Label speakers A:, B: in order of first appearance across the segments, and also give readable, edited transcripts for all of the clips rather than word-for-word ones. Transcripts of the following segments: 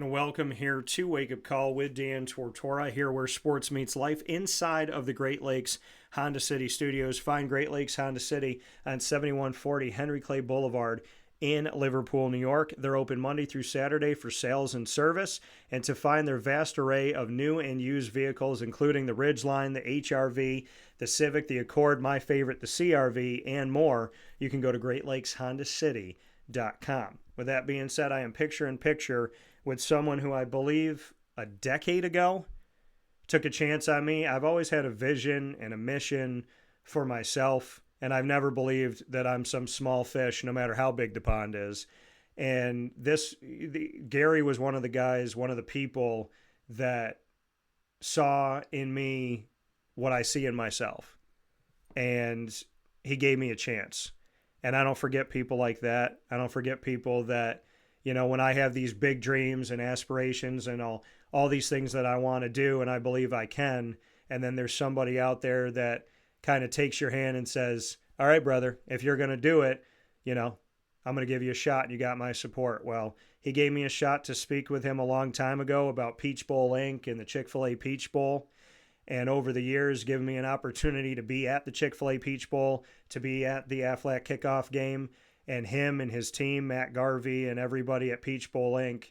A: And welcome here to Wake Up Call with Dan Tortora, here where sports meets life inside of the Great Lakes Honda City Studios. Find Great Lakes Honda City on 7140 Henry Clay Boulevard in Liverpool, New York. They're open Monday through Saturday for sales and service, and to find their vast array of new and used vehicles, including the Ridgeline, the HRV, the Civic, the Accord, my favorite, the CRV, and more, you can go to GreatLakesHondaCity.com. With that being said, I am picture in picture with someone who I believe a decade ago took a chance on me. I've always had a vision and a mission for myself, and I've never believed that I'm some small fish, no matter how big the pond is. And Gary was one of the guys, one of the people that saw in me what I see in myself. And he gave me a chance. And I don't forget people like that. I don't forget people that, you know, when I have these big dreams and aspirations and all these things that I want to do and I believe I can, and then there's somebody out there that kind of takes your hand and says, all right, brother, if you're going to do it, you know, I'm going to give you a shot and you got my support. Well, he gave me a shot to speak with him a long time ago about Peach Bowl Inc. and the Chick-fil-A Peach Bowl. And over the years, given me an opportunity to be at the Chick-fil-A Peach Bowl, to be at the Aflac Kickoff Game, and him and his team, Matt Garvey, and everybody at Peach Bowl Inc.,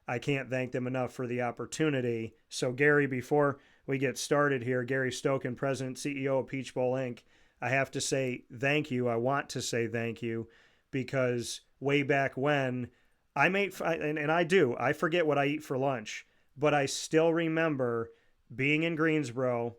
A: I can't thank them enough for the opportunity. So, Gary, before we get started here, Gary Stokan, President, CEO of Peach Bowl Inc., I have to say thank you. I want to say thank you because way back when, I forget what I eat for lunch, but I still remember being in Greensboro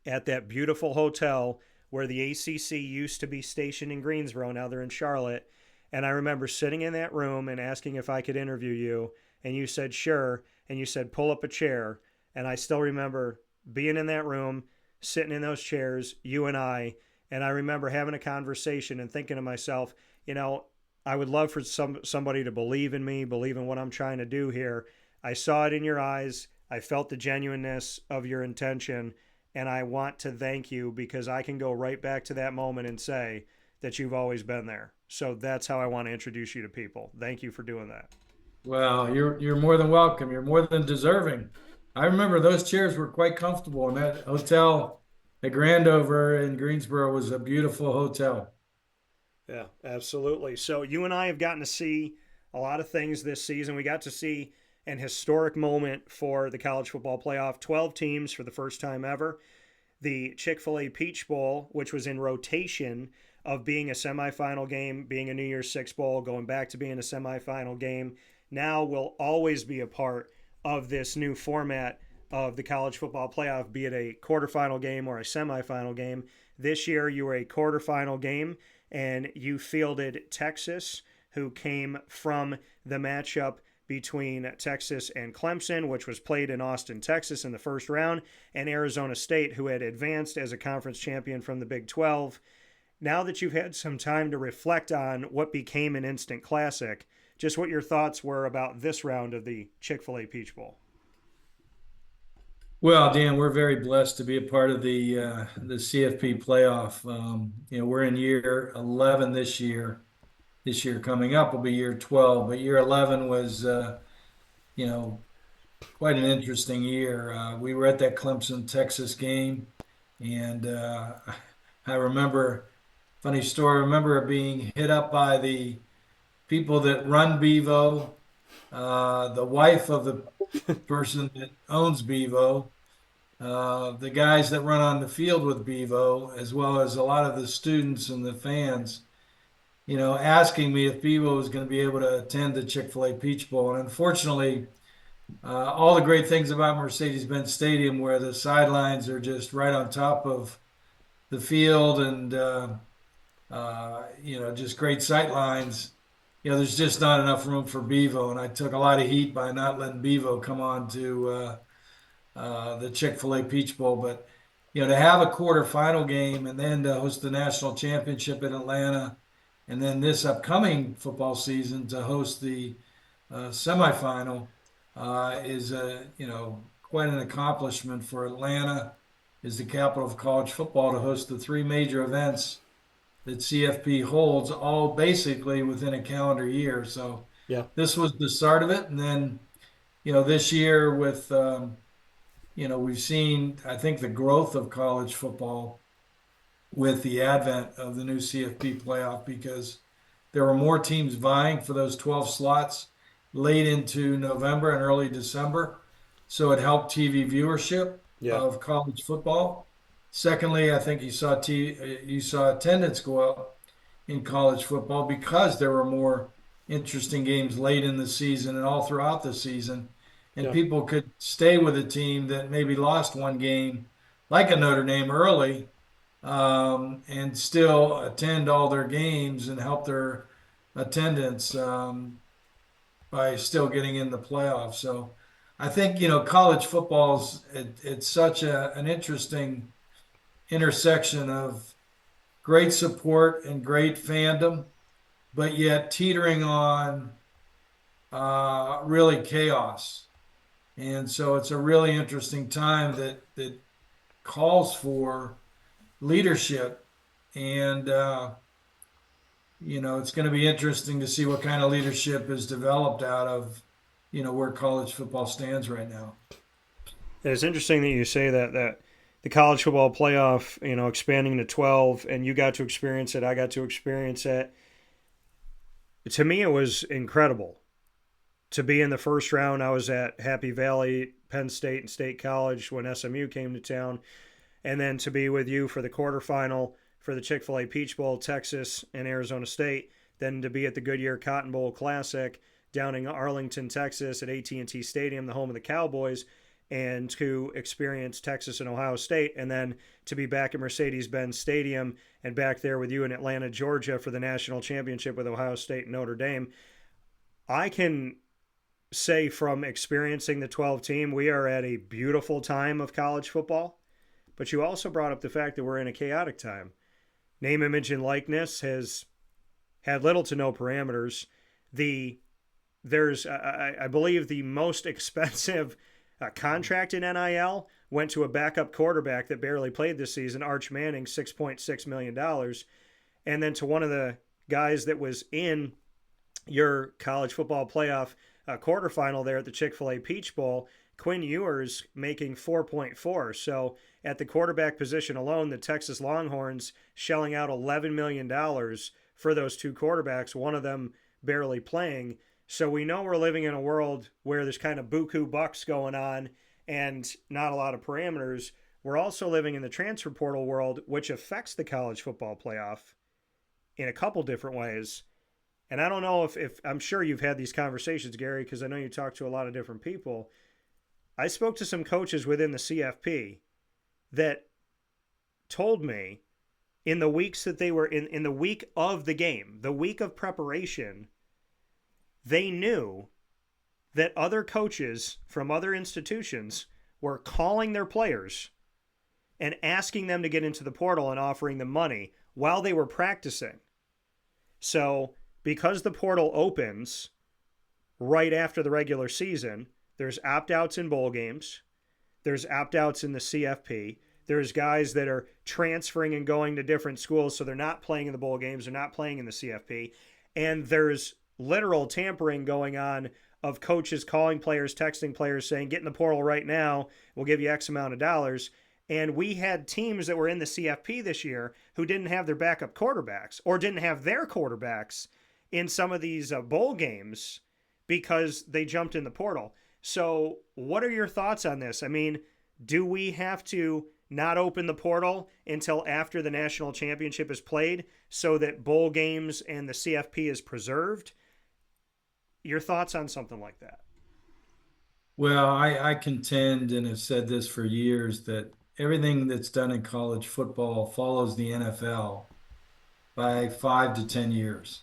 A: at that beautiful hotel where the ACC used to be stationed in Greensboro. Now they're in Charlotte. And I remember sitting in that room and asking if I could interview you. And you said, sure. And you said, pull up a chair. And I still remember being in that room, sitting in those chairs, you and I remember having a conversation and thinking to myself, you know, I would love for somebody to believe in me, believe in what I'm trying to do here. I saw it in your eyes. I felt the genuineness of your intention. And I want to thank you because I can go right back to that moment and say that you've always been there. So that's how I want to introduce you to people. Thank you for doing that.
B: Well, you're more than welcome. You're more than deserving. I remember those chairs were quite comfortable, and that hotel at Grandover in Greensboro was a beautiful hotel.
A: Yeah, absolutely. So you and I have gotten to see a lot of things this season. We got to see an historic moment for the college football playoff, 12 teams for the first time ever. The Chick-fil-A Peach Bowl, which was in rotation of being a semifinal game, being a New Year's Six Bowl, going back to being a semifinal game, now will always be a part of this new format of the college football playoff, be it a quarterfinal game or a semifinal game. This year, you were a quarterfinal game, and you fielded Texas, who came from the matchup between Texas and Clemson, which was played in Austin, Texas in the first round, and Arizona State, who had advanced as a conference champion from the Big 12. Now that you've had some time to reflect on what became an instant classic, just what your thoughts were about this round of the Chick-fil-A Peach Bowl.
B: Well, Dan, we're very blessed to be a part of the CFP playoff. We're in year 11 this year. This year coming up will be year 12, but year 11 was, quite an interesting year. We were at that Clemson-Texas game, and I remember, funny story, I remember being hit up by the people that run Bevo, the wife of the person that owns Bevo, the guys that run on the field with Bevo, as well as a lot of the students and the fans, asking me if Bevo was going to be able to attend the Chick-fil-A Peach Bowl. And unfortunately, all the great things about Mercedes-Benz Stadium, where the sidelines are just right on top of the field and, just great sight lines, there's just not enough room for Bevo. And I took a lot of heat by not letting Bevo come on to the Chick-fil-A Peach Bowl. But, to have a quarterfinal game and then to host the national championship in Atlanta, and then this upcoming football season to host the semifinal is quite an accomplishment for Atlanta. Is the capital of college football to host the three major events that CFP holds, all basically within a calendar year. So
A: Yeah.
B: this was the start of it, and then this year with, we've seen, I think, the growth of college football with the advent of the new CFP playoff because there were more teams vying for those 12 slots late into November and early December. So it helped TV viewership
A: Yeah.
B: of college football. Secondly, I think you saw attendance go up in college football because there were more interesting games late in the season and all throughout the season. And
A: Yeah.
B: people could stay with a team that maybe lost one game, like a Notre Dame early, and still attend all their games and help their attendance by still getting in the playoffs. So I think, college football's it's such an interesting intersection of great support and great fandom, but yet teetering on really chaos. And so it's a really interesting time that calls for leadership. And, it's going to be interesting to see what kind of leadership is developed out of, where college football stands right now.
A: It's interesting that you say that the college football playoff, expanding to 12, and you got to experience it, I got to experience it. To me, it was incredible to be in the first round. I was at Happy Valley, Penn State, and State College when SMU came to town, and then to be with you for the quarterfinal for the Chick-fil-A Peach Bowl, Texas and Arizona State, then to be at the Goodyear Cotton Bowl Classic down in Arlington, Texas at AT&T Stadium, the home of the Cowboys, and to experience Texas and Ohio State, and then to be back at Mercedes-Benz Stadium and back there with you in Atlanta, Georgia for the national championship with Ohio State and Notre Dame. I can say from experiencing the 12 team, we are at a beautiful time of college football. But you also brought up the fact that we're in a chaotic time. Name, image, and likeness has had little to no parameters. I believe the most expensive contract in NIL went to a backup quarterback that barely played this season, Arch Manning, $6.6 million. And then to one of the guys that was in your college football playoff quarterfinal there at the Chick-fil-A Peach Bowl, Quinn Ewers making 4.4. So at the quarterback position alone, the Texas Longhorns shelling out $11 million for those two quarterbacks, one of them barely playing. So we know we're living in a world where there's kind of buku bucks going on and not a lot of parameters. We're also living in the transfer portal world, which affects the college football playoff in a couple different ways. And I don't know if I'm sure you've had these conversations, Gary, because I know you talk to a lot of different people. I spoke to some coaches within the CFP that told me in the weeks that they were in the week of the game, the week of preparation, they knew that other coaches from other institutions were calling their players and asking them to get into the portal and offering them money while they were practicing. So because the portal opens right after the regular season, there's opt-outs in bowl games. There's opt-outs in the CFP. There's guys that are transferring and going to different schools, so they're not playing in the bowl games. They're not playing in the CFP. And there's literal tampering going on of coaches calling players, texting players, saying, get in the portal right now. We'll give you X amount of dollars. And we had teams that were in the CFP this year who didn't have their backup quarterbacks or didn't have their quarterbacks in some of these bowl games because they jumped in the portal. So what are your thoughts on this? I mean, do we have to not open the portal until after the national championship is played so that bowl games and the CFP is preserved? Your thoughts on something like that?
B: Well, I contend and have said this for years that everything that's done in college football follows the NFL by 5 to 10 years.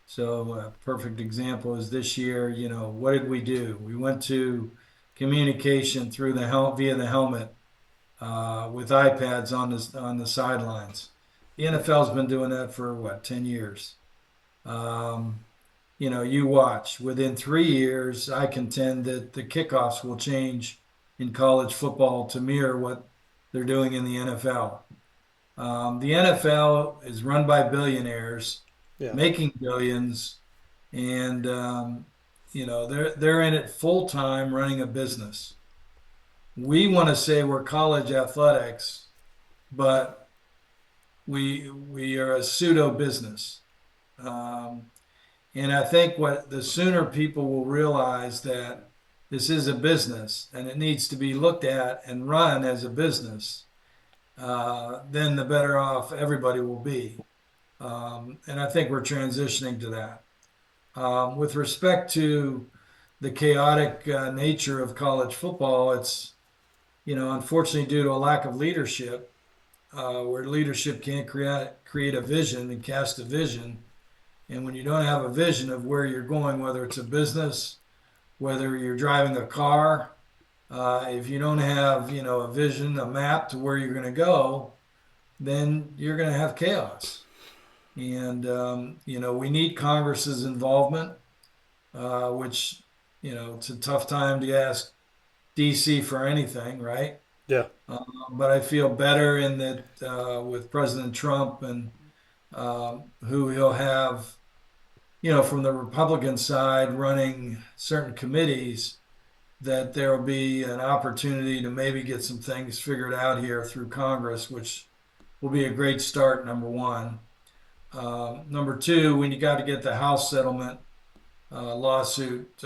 B: So a perfect example is this year, what did we do? We went to communication through via the helmet with iPads on the sidelines. The NFL's been doing that for 10 years. You watch. Within 3 years, I contend that the kickoffs will change in college football to mirror what they're doing in the NFL. The NFL is run by billionaires
A: Yeah.
B: making billions, and they're in it full time running a business. We want to say we're college athletics, but we are a pseudo business. Um, and I think what the sooner people will realize that this is a business and it needs to be looked at and run as a business, then the better off everybody will be. And I think we're transitioning to that. With respect to the chaotic nature of college football, it's, unfortunately due to a lack of leadership, where leadership can't create a vision and cast a vision. And when you don't have a vision of where you're going, whether it's a business, whether you're driving a car, if you don't have, a vision, a map to where you're going to go, then you're going to have chaos. And, we need Congress's involvement, which, it's a tough time to ask DC for anything, right?
A: Yeah.
B: But I feel better in that with President Trump and who he'll have, from the Republican side running certain committees, that there will be an opportunity to maybe get some things figured out here through Congress, which will be a great start, number one. Number two, when you got to get the House settlement lawsuit,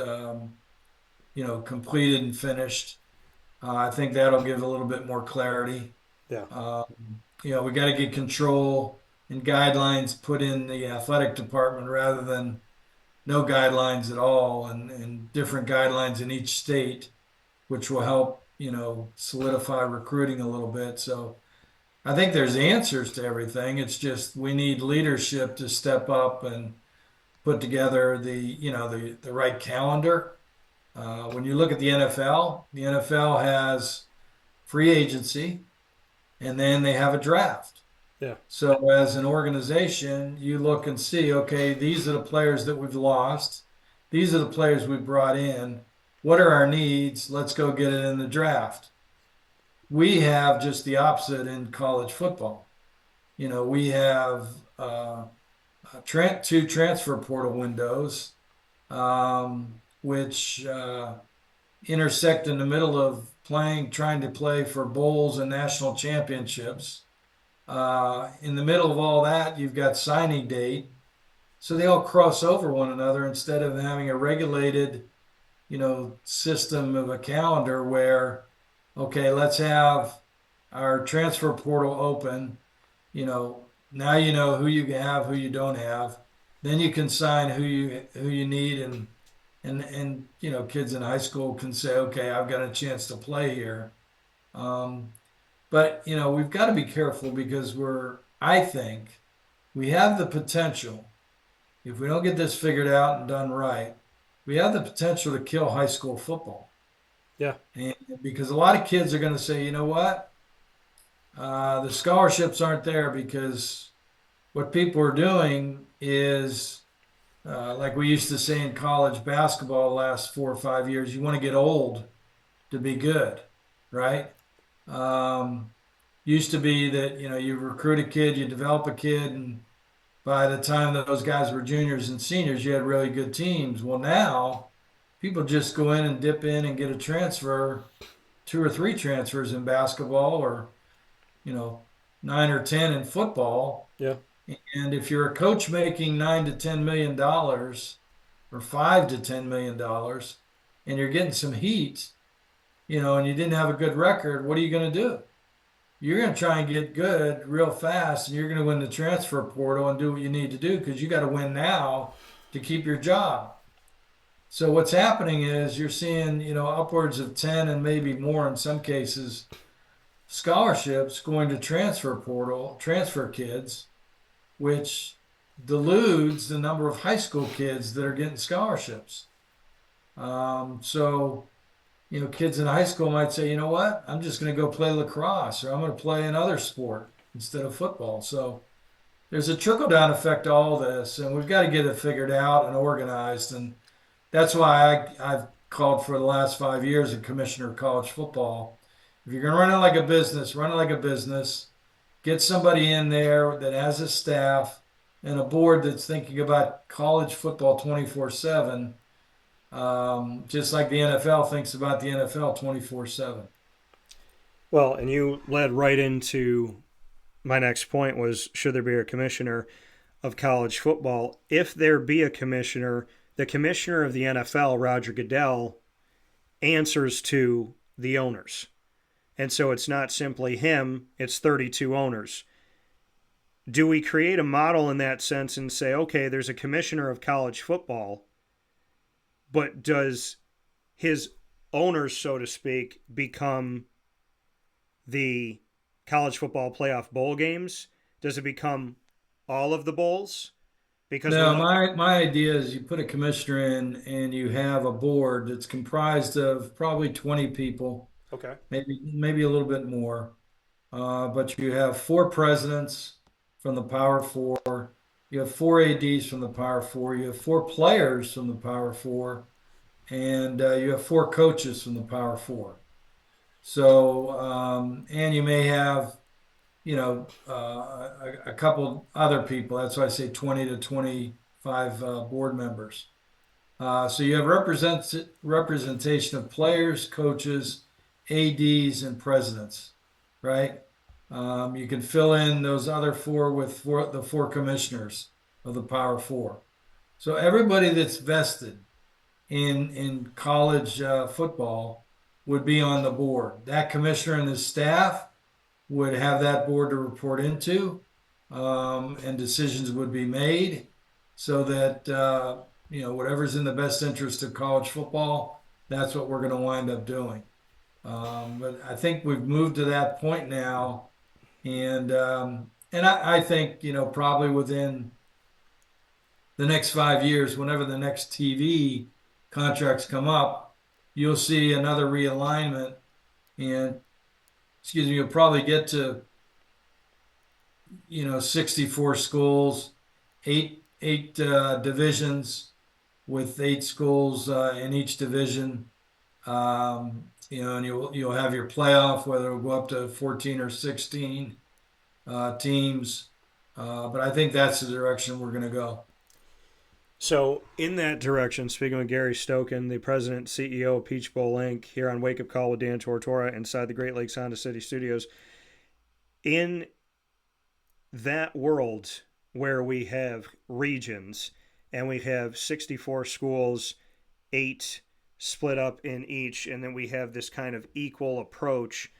B: completed and finished, I think that'll give a little bit more clarity.
A: Yeah.
B: We got to get control and guidelines put in the athletic department rather than no guidelines at all, and different guidelines in each state, which will help, solidify recruiting a little bit. So I think there's answers to everything. It's just we need leadership to step up and put together the right calendar. When you look at the NFL has free agency, and then they have a draft.
A: Yeah.
B: So as an organization, you look and see, okay, these are the players that we've lost. These are the players we brought in. What are our needs? Let's go get it in the draft. We have just the opposite in college football. We have two transfer portal windows, which intersect in the middle of trying to play for bowls and national championships. In the middle of all that, you've got signing date. So they all cross over one another instead of having a regulated, system of a calendar where, okay, let's have our transfer portal open. Now you know who you have, who you don't have. Then you can sign who you need, and kids in high school can say, okay, I've got a chance to play here. But we've got to be careful because I think we have the potential, if we don't get this figured out and done right, we have the potential to kill high school football.
A: Yeah.
B: And because a lot of kids are going to say, you know what? The scholarships aren't there because what people are doing is, like we used to say in college basketball the last 4 or 5 years, you want to get old to be good, right? Used to be that, you recruit a kid, you develop a kid, and by the time that those guys were juniors and seniors, you had really good teams. Well, now people just go in and dip in and get a transfer, 2 or 3 transfers in basketball, or 9 or 10 in football.
A: Yeah.
B: And if you're a coach making $9 to $10 million or $5 to $10 million, and you're getting some heat, and you didn't have a good record, what are you going to do? You're going to try and get good real fast, and you're going to win the transfer portal and do what you need to do because you got to win now to keep your job. So what's happening is you're seeing, upwards of 10 and maybe more in some cases, scholarships going to transfer kids, which deludes the number of high school kids that are getting scholarships. So kids in high school might say, you know what, I'm just going to go play lacrosse, or I'm going to play another sport instead of football. So there's a trickle-down effect to all this, and we've got to get it figured out and organized. And that's why I've called for the last 5 years a commissioner of college football. If you're going to run it like a business, run it like a business. Get somebody in there that has a staff and a board that's thinking about college football 24/7. just like the NFL thinks about the NFL 24/7.
A: Well, and you led right into my next point was should there be a commissioner of college football? If there be a commissioner, the commissioner of the NFL, Roger Goodell, answers to the owners. And so it's not simply him, it's 32 owners. Do we create a model in that sense and say, okay, there's a commissioner of college football, but does his owners, so to speak, become the college football playoff bowl games? Does it become all of the bowls? Because we're
B: No,
A: not.
B: my idea is you put a commissioner in and you have a board that's comprised of probably 20 people,
A: Okay.
B: maybe a little bit more. But you have four presidents from the Power Four. You have four ADs from the Power Four. You have four players from the Power Four, and you have four coaches from the Power Four. So, and you may have, a couple other people. That's why I say 20 to 25 board members. So you have representation of players, coaches, ADs, and presidents, right? You can fill in those other four with the four commissioners of the Power Four. So everybody that's vested in college football would be on the board. That commissioner and his staff would have that board to report into, and decisions would be made so that whatever's in the best interest of college football, that's what we're going to wind up doing. But I think we've moved to that point now, and I think probably within the next 5 years, whenever the next TV contracts come up, you'll see another realignment, and excuse me, you'll probably get to 64 schools, eight divisions with eight schools in each division. And you'll have your playoff, whether it'll go up to 14 or 16 teams. But I think that's the direction we're going to go.
A: So, in that direction, speaking with Gary Stokan, the president, CEO of Peach Bowl Inc., here on Wake Up Call with Dan Tortora inside the Great Lakes Honda City Studios, in that world where we have regions and we have 64 schools, 8 split up in each, and then we have this kind of equal approach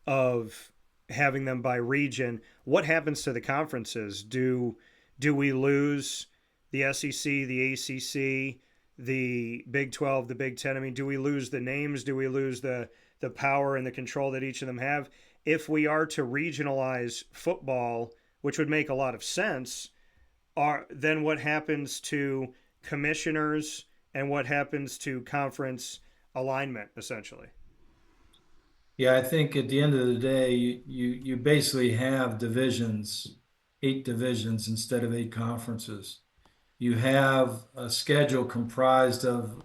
A: of having them by region, what happens to the conferences? Do we lose the SEC, the ACC, the Big 12, the Big 10? I mean, do we lose the names? Do we lose the power and the control that each of them have? If we are to regionalize football, which would make a lot of sense, then what happens to commissioners and what happens to conference alignment, essentially?
B: Yeah, I think at the end of the day, you basically have divisions, 8 divisions instead of 8 conferences. You have a schedule comprised of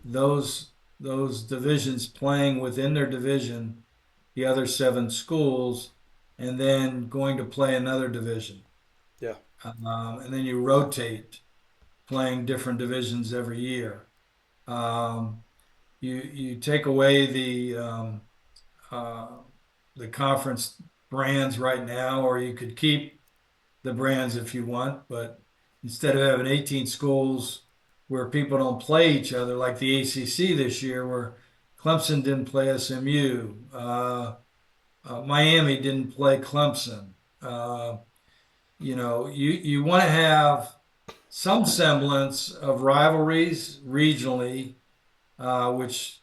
B: those divisions playing within their division, the other 7 schools, and then going to play another division.
A: Yeah.
B: And then you rotate playing different divisions every year. You take away uh, the conference brands right now, or you could keep the brands if you want, but instead of having 18 schools where people don't play each other, like the ACC this year, where Clemson didn't play SMU, Miami didn't play Clemson. You want to have some semblance of rivalries regionally, which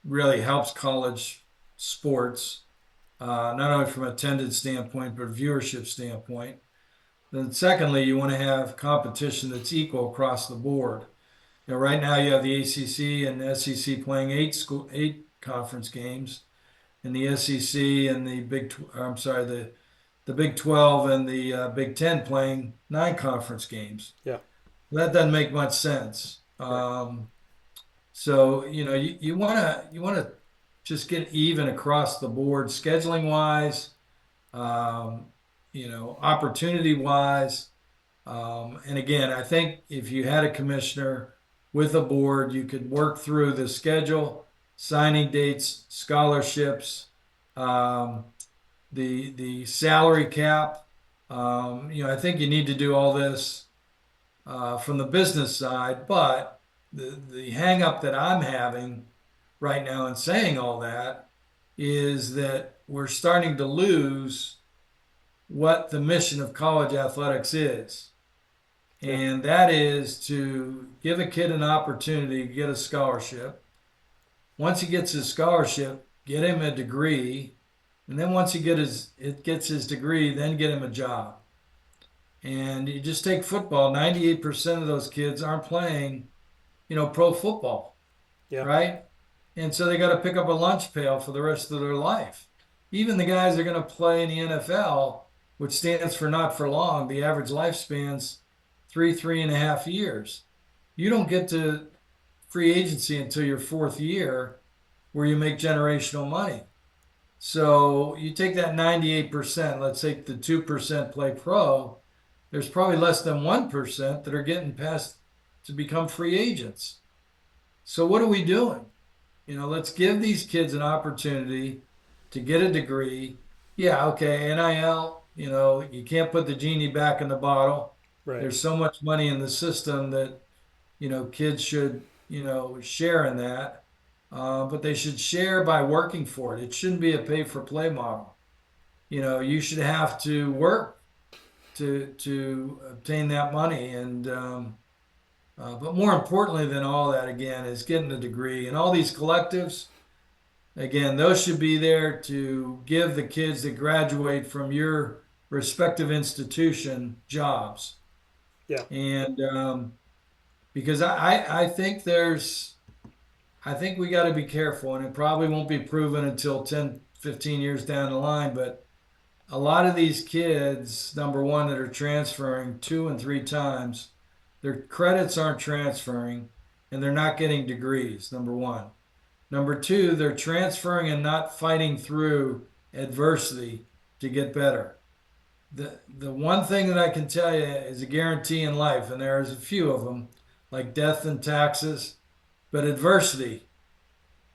B: really helps college sports, not only from an attendance standpoint, but viewership standpoint. Then secondly, you want to have competition that's equal across the board. Right now you have the ACC and the SEC playing 8 conference games, and the SEC and the Big 12 and the Big 10 playing 9 conference games.
A: Yeah.
B: That doesn't make much sense.
A: Right.
B: So you want to just get even across the board, scheduling wise, opportunity wise. And again, I think if you had a commissioner with a board. You could work through the schedule, signing dates, scholarships, um, the salary cap. I think you need to do all this from the business side, but the hang up that I'm having right now in saying all that is that we're starting to lose what the mission of college athletics is.
A: Yeah.
B: And that is to give a kid an opportunity to get a scholarship. Once he gets his scholarship, get him a degree. And then once he gets his degree, then get him a job. And you just take football, 98% of those kids aren't playing, pro football,
A: Yeah.
B: right? And so they got to pick up a lunch pail for the rest of their life. Even the guys that are going to play in the NFL, which stands for not for long, the average lifespan's 3.5 years. You don't get to free agency until your fourth year where you make generational money. So you take that 98%, let's say the 2% play pro, there's probably less than 1% that are getting past to become free agents. So what are we doing? Let's give these kids an opportunity to get a degree. Yeah, okay, NIL, you can't put the genie back in the bottle.
A: Right.
B: There's so much money in the system that, kids should, share in that. But they should share by working for it. It shouldn't be a pay for play model. You should have to work to obtain that money. And but more importantly than all that, again, is getting a degree. And all these collectives, again, those should be there to give the kids that graduate from your respective institution jobs.
A: Yeah.
B: And because I think I think we got to be careful, and it probably won't be proven until 10, 15 years down the line. But a lot of these kids, number one, that are transferring 2 and 3 times, their credits aren't transferring and they're not getting degrees, number one. Number two, they're transferring and not fighting through adversity to get better. The one thing that I can tell you is a guarantee in life, and there's a few of them, like death and taxes, but adversity.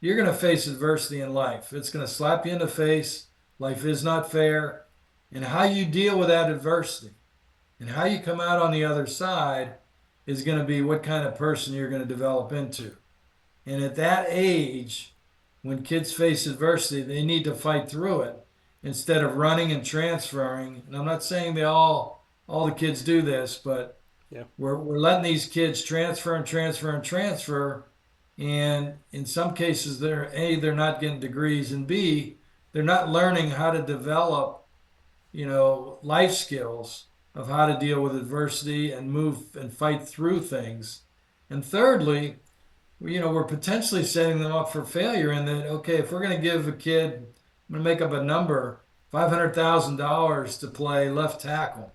B: You're going to face adversity in life. It's going to slap you in the face. Life is not fair. And how you deal with that adversity and how you come out on the other side is going to be what kind of person you're going to develop into. And at that age, when kids face adversity, they need to fight through it instead of running and transferring. And I'm not saying all the kids do this, but
A: Yeah.
B: we're letting these kids transfer and transfer and transfer. And in some cases, they're not getting degrees, and B, they're not learning how to develop, life skills of how to deal with adversity and move and fight through things. And thirdly, we're potentially setting them up for failure in that, okay, if we're going to give a kid, I'm going to make up a number, $500,000 to play left tackle.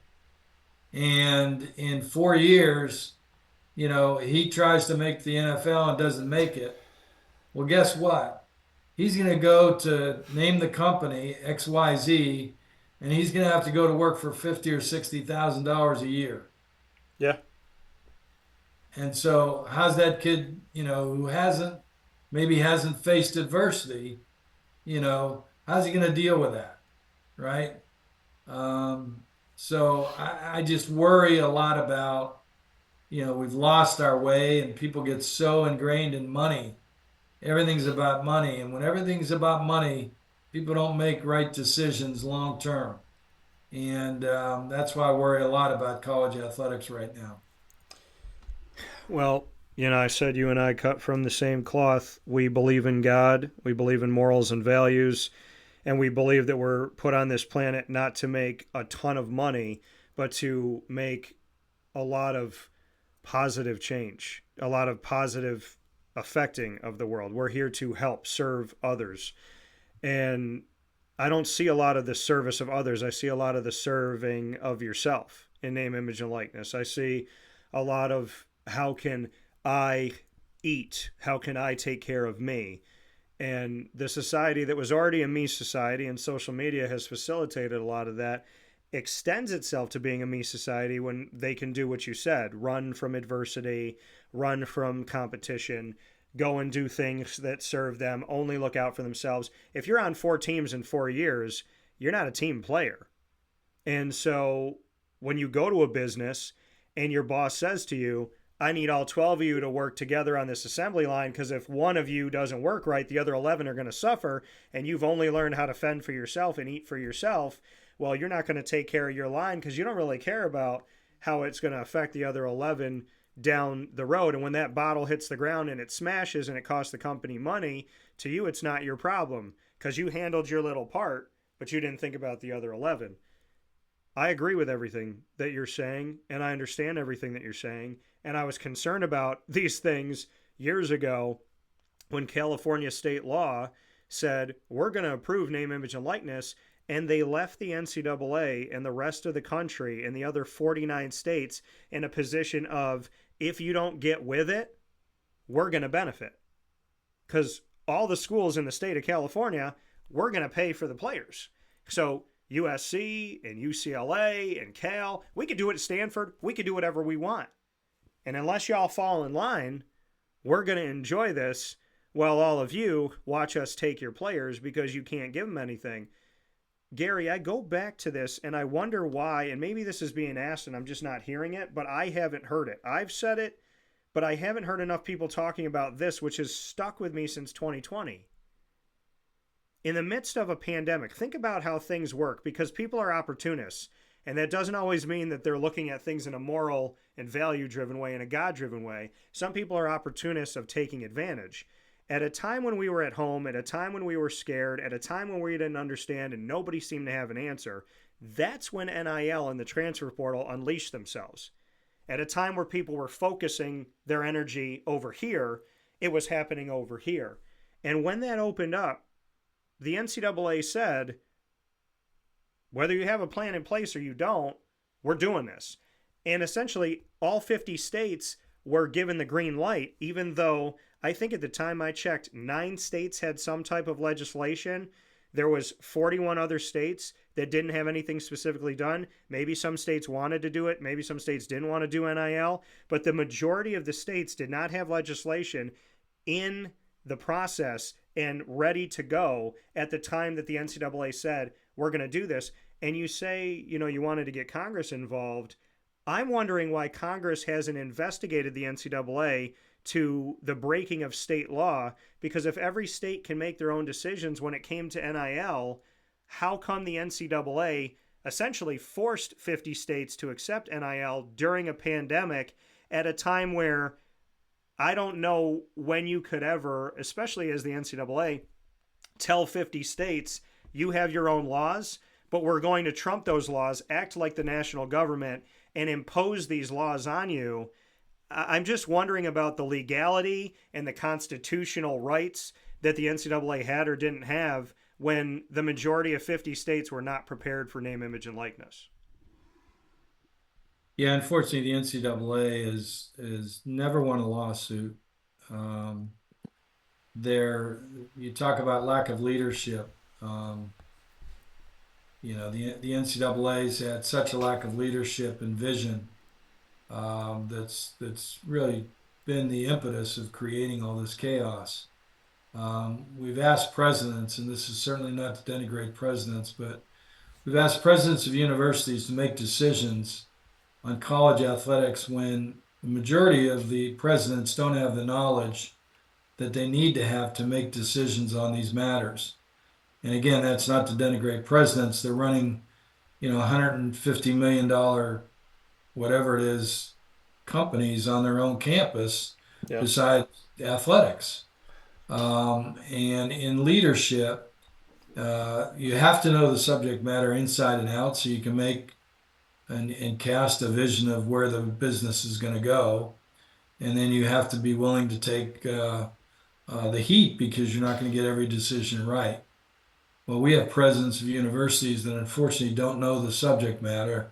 B: And in 4 years, he tries to make the NFL and doesn't make it. Well, guess what? He's going to go to name the company XYZ, and he's going to have to go to work for $50,000 or $60,000 a year.
A: Yeah.
B: And so, how's that kid, who maybe hasn't faced adversity, how's he going to deal with that, right? So I just worry a lot about, we've lost our way, and people get so ingrained in money. Everything's about money. And when everything's about money, people don't make right decisions long term. And that's why I worry a lot about college athletics right now.
A: Well, I said you and I cut from the same cloth. We believe in God, we believe in morals and values, and we believe that we're put on this planet not to make a ton of money, but to make a lot of positive change, a lot of positive affecting of the world. We're here to help serve others. And I don't see a lot of the service of others. I see a lot of the serving of yourself in name, image, and likeness. I see a lot of how can I eat? How can I take care of me? And the society that was already a me society, and social media has facilitated a lot of that, extends itself to being a me society when they can do what you said, run from adversity, run from competition, go and do things that serve them, only look out for themselves. If you're on 4 teams in 4 years, you're not a team player. And so when you go to a business and your boss says to you, I need all 12 of you to work together on this assembly line because if one of you doesn't work right, the other 11 are going to suffer, and you've only learned how to fend for yourself and eat for yourself, well, you're not going to take care of your line because you don't really care about how it's going to affect the other 11 down the road. And when that bottle hits the ground and it smashes and it costs the company money, to you it's not your problem because you handled your little part, but you didn't think about the other 11. I agree with everything that you're saying, and I understand everything that you're saying, and I was concerned about these things years ago when California state law said, we're going to approve name, image, and likeness, and they left the NCAA and the rest of the country and the other 49 states in a position of, if you don't get with it, we're going to benefit. Because all the schools in the state of California, we're going to pay for the players. So USC and UCLA and Cal, we could do it at Stanford. We could do whatever we want. And unless y'all fall in line, we're going to enjoy this while all of you watch us take your players because you can't give them anything. Gary, I go back to this and I wonder why, and maybe this is being asked and I'm just not hearing it, but I haven't heard it. I've said it, but I haven't heard enough people talking about this, which has stuck with me since 2020. In the midst of a pandemic, think about how things work because people are opportunists. And that doesn't always mean that they're looking at things in a moral and value-driven way, in a God-driven way. Some people are opportunists of taking advantage. At a time when we were at home, at a time when we were scared, at a time when we didn't understand and nobody seemed to have an answer, that's when NIL and the transfer portal unleashed themselves. At a time where people were focusing their energy over here, it was happening over here. And when that opened up, the NCAA said, whether you have a plan in place or you don't, we're doing this. And essentially, all 50 states were given the green light, even though I think at the time I checked, 9 states had some type of legislation. There was 41 other states that didn't have anything specifically done. Maybe some states wanted to do it. Maybe some states didn't want to do NIL. But the majority of the states did not have legislation in the process and ready to go at the time that the NCAA said, we're going to do this. And you say, you wanted to get Congress involved. I'm wondering why Congress hasn't investigated the NCAA to the breaking of state law, because if every state can make their own decisions when it came to NIL, how come the NCAA essentially forced 50 states to accept NIL during a pandemic at a time where I don't know when you could ever, especially as the NCAA, tell 50 states, you have your own laws, but we're going to trump those laws, act like the national government, and impose these laws on you. I'm just wondering about the legality and the constitutional rights that the NCAA had or didn't have when the majority of 50 states were not prepared for name, image, and likeness.
B: Yeah, unfortunately, the NCAA is never won a lawsuit. You talk about lack of leadership. The NCAA's had such a lack of leadership and vision. That's really been the impetus of creating all this chaos. We've asked presidents, and this is certainly not to denigrate presidents, but we've asked presidents of universities to make decisions on college athletics when the majority of the presidents don't have the knowledge that they need to have to make decisions on these matters. And again, that's not to denigrate presidents. They're running, $150 million, whatever it is, companies on their own campus, yeah, besides athletics. And in leadership, you have to know the subject matter inside and out so you can make and cast a vision of where the business is going to go. And then you have to be willing to take the heat because you're not going to get every decision right. Well, we have presidents of universities that unfortunately don't know the subject matter,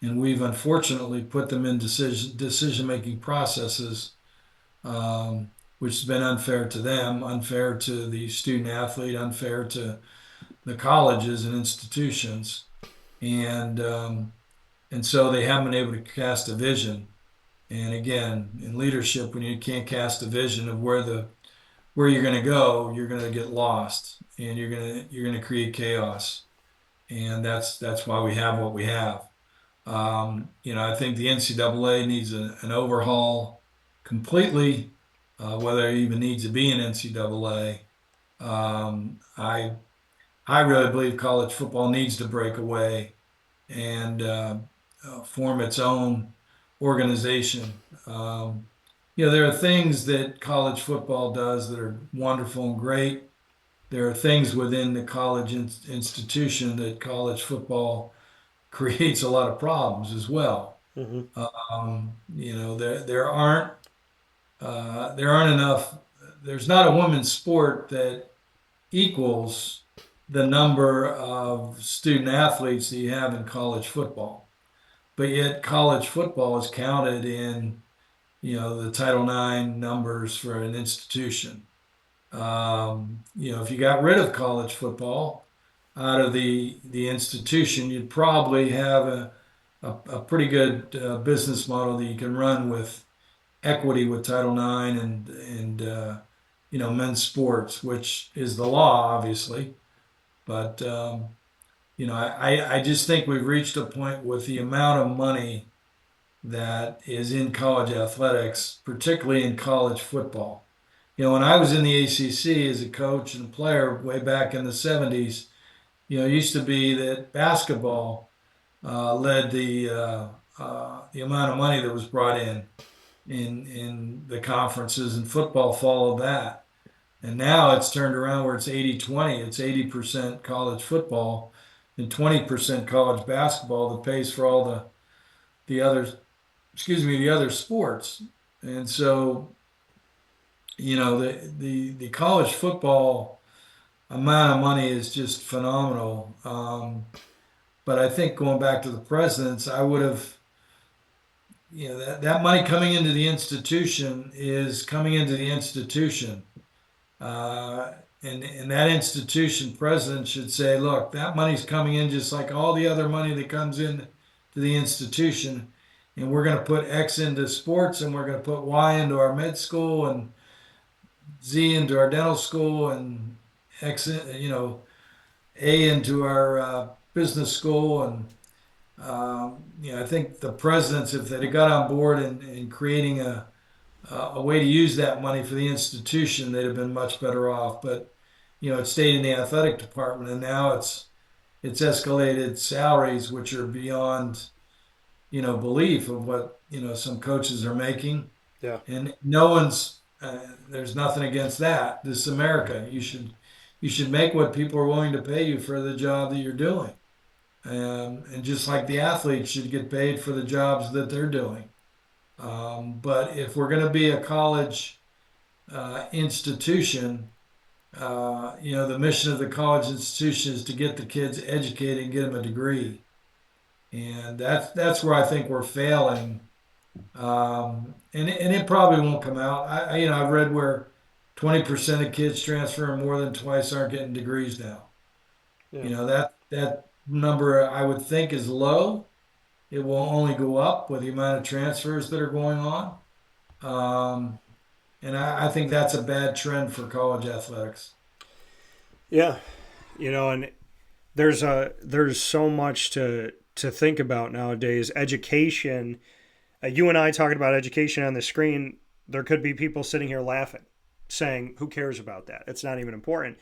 B: and we've unfortunately put them in decision-making processes, which has been unfair to them, unfair to the student athlete, unfair to the colleges and institutions, and so they haven't been able to cast a vision. And again, in leadership, when you can't cast a vision of where you're going to go, you're going to get lost, and you're going to create chaos. And that's why we have what we have. I think the NCAA needs an overhaul completely, whether it even needs to be an NCAA. I really believe college football needs to break away and form its own organization. There are things that college football does that are wonderful and great. There are things within the college institution that college football creates a lot of problems as well.
A: Mm-hmm.
B: There aren't enough. There's not a women's sport that equals the number of student athletes that you have in college football. But yet college football is counted in, the Title IX numbers for an institution. If you got rid of college football out of the institution, you'd probably have a pretty good business model that you can run with equity with Title IX and men's sports, which is the law, obviously. But I just think we've reached a point with the amount of money that is in college athletics, particularly in college football. When I was in the ACC as a coach and player way back in the 70s, it used to be that basketball led the amount of money that was brought in the conferences, and football followed that. And now it's turned around where it's 80-20. It's 80% college football and 20% college basketball that pays for all the other, the other sports. And so, the college football amount of money is just phenomenal. But I think going back to the presidents, I would have, that money coming into the institution is coming into the institution. And that institution president should say, look, that money's coming in just like all the other money that comes in to the institution. And we're going to put X into sports, and we're going to put Y into our med school, and Z into our dental school, and X, A into our business school. And, I think the presidents, if they'd got on board in creating a way to use that money for the institution, they'd have been much better off. But, it stayed in the athletic department, and now it's escalated salaries, which are beyond, belief of what, some coaches are making.
A: Yeah.
B: And there's nothing against that. This is America. You should make what people are willing to pay you for the job that you're doing. And just like the athletes should get paid for the jobs that they're doing. But if we're going to be a college institution, the mission of the college institution is to get the kids educated and get them a degree. And that's where I think we're failing. And it probably won't come out. I've read where 20% of kids transferring more than twice aren't getting degrees now.
A: Yeah.
B: That number I would think is low. It will only go up with the amount of transfers that are going on. And I think that's a bad trend for college athletics.
A: Yeah. And there's so much to think about nowadays. Education, you and I talking about education on the screen, there could be people sitting here laughing, saying, who cares about that? It's not even important.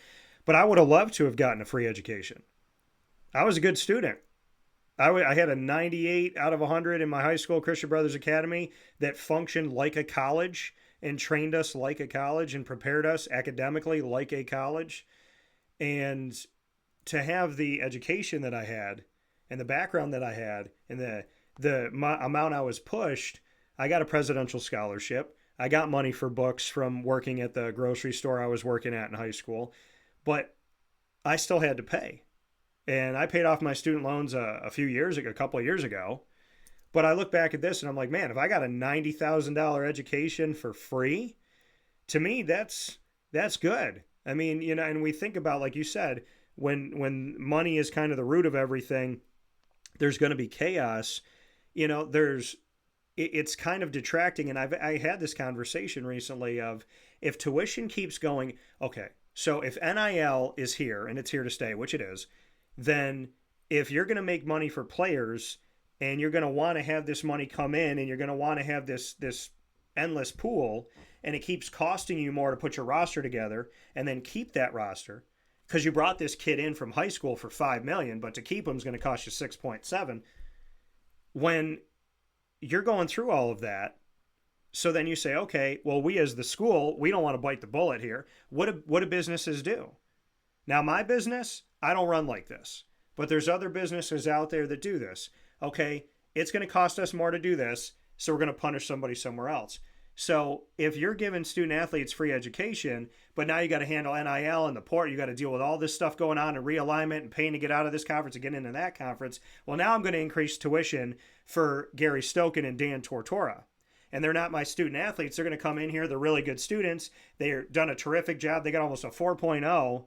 A: But I would have loved to have gotten a free education. I was a good student. I had a 98 out of 100 in my high school, Christian Brothers Academy, that functioned like a college and trained us like a college and prepared us academically like a college. And to have the education that I had and the background that I had and the amount I was pushed, I got a presidential scholarship. I got money for books from working at the grocery store I was working at in high school, but I still had to pay. And I paid off my student loans a couple of years ago. But I look back at this and I'm like, man, if I got a $90,000 education for free, to me, that's good. I mean, and we think about, like you said, when money is kind of the root of everything, there's going to be chaos. There's it's kind of detracting. And I had this conversation recently of, if tuition keeps going, okay, so if NIL is here and it's here to stay, which it is, then if you're going to make money for players and you're going to want to have this money come in and you're going to want to have this endless pool, and it keeps costing you more to put your roster together and then keep that roster, because you brought this kid in from high school for 5 million, but to keep him is going to cost you 6.7. When you're going through all of that, so then you say, okay, well, we as the school, we don't want to bite the bullet here. What do businesses do? Now, my business, I don't run like this, but there's other businesses out there that do this. Okay, it's going to cost us more to do this, so we're going to punish somebody somewhere else. So if you're giving student athletes free education, but now you got to handle NIL and the port, you got to deal with all this stuff going on and realignment and paying to get out of this conference and get into that conference. Well, now I'm going to increase tuition for Gary Stokan and Dan Tortora. And they're not my student athletes. They're going to come in here. They're really good students. They've done a terrific job. They got almost a 4.0.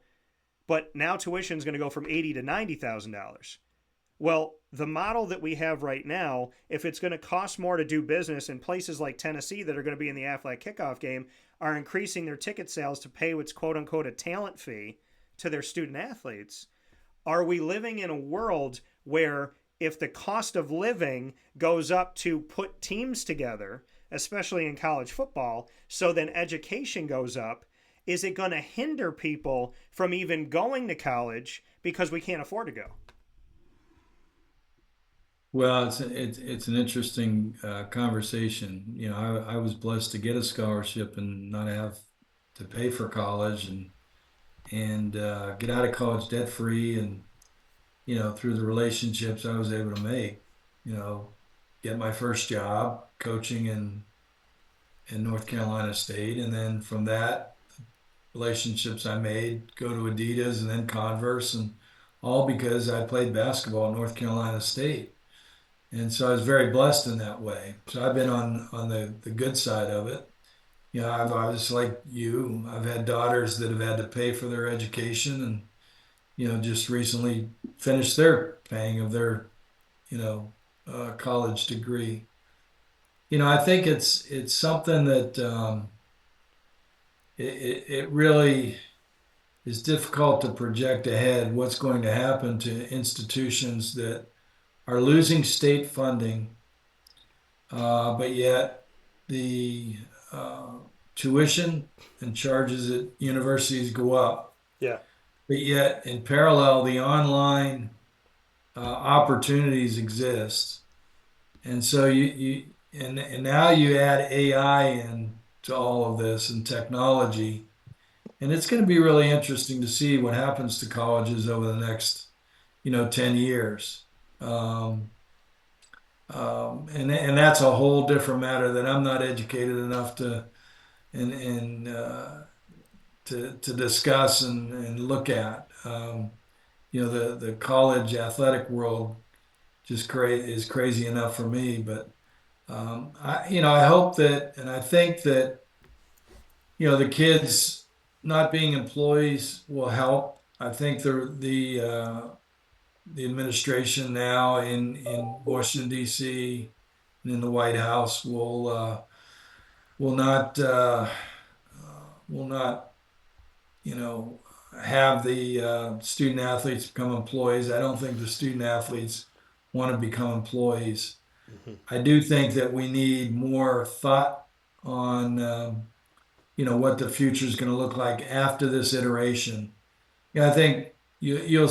A: But now tuition is going to go from $80,000 to $90,000. Well, the model that we have right now, if it's going to cost more to do business, in places like Tennessee that are going to be in the Aflac Kickoff Game are increasing their ticket sales to pay what's quote unquote a talent fee to their student athletes. Are we living in a world where if the cost of living goes up to put teams together, especially in college football, so then education goes up, is it going to hinder people from even going to college because we can't afford to go?
B: Well, it's an interesting conversation. You know, I was blessed to get a scholarship and not have to pay for college, and get out of college debt free, and you know, through the relationships I was able to make, you know, get my first job coaching in North Carolina State, and then from that relationships I made go to Adidas and then Converse, and all because I played basketball at North Carolina State. And so I was very blessed in that way. So I've been on the good side of it. You know, I was like you. I've had daughters that have had to pay for their education, and you know, just recently finished their paying of their, you know, college degree. You know, I think it's something that it really is difficult to project ahead what's going to happen to institutions that are losing state funding, but yet the tuition and charges at universities go up.
A: Yeah.
B: But yet, in parallel, the online opportunities exist, and so and now you add AI in to all of this and technology, and it's going to be really interesting to see what happens to colleges over the next, you know, 10 years. And that's a whole different matter that I'm not educated enough to and to discuss and look at. You know, the college athletic world just is crazy enough for me. But I hope that, and I think that, you know, the kids not being employees will help. I think the administration now in Washington D.C. and in the White House will not will not, you know, have the student athletes become employees. I don't think the student athletes want to become employees.
A: Mm-hmm.
B: I do think that we need more thought on, you know, what the future is going to look like after this iteration. Yeah, I think you'll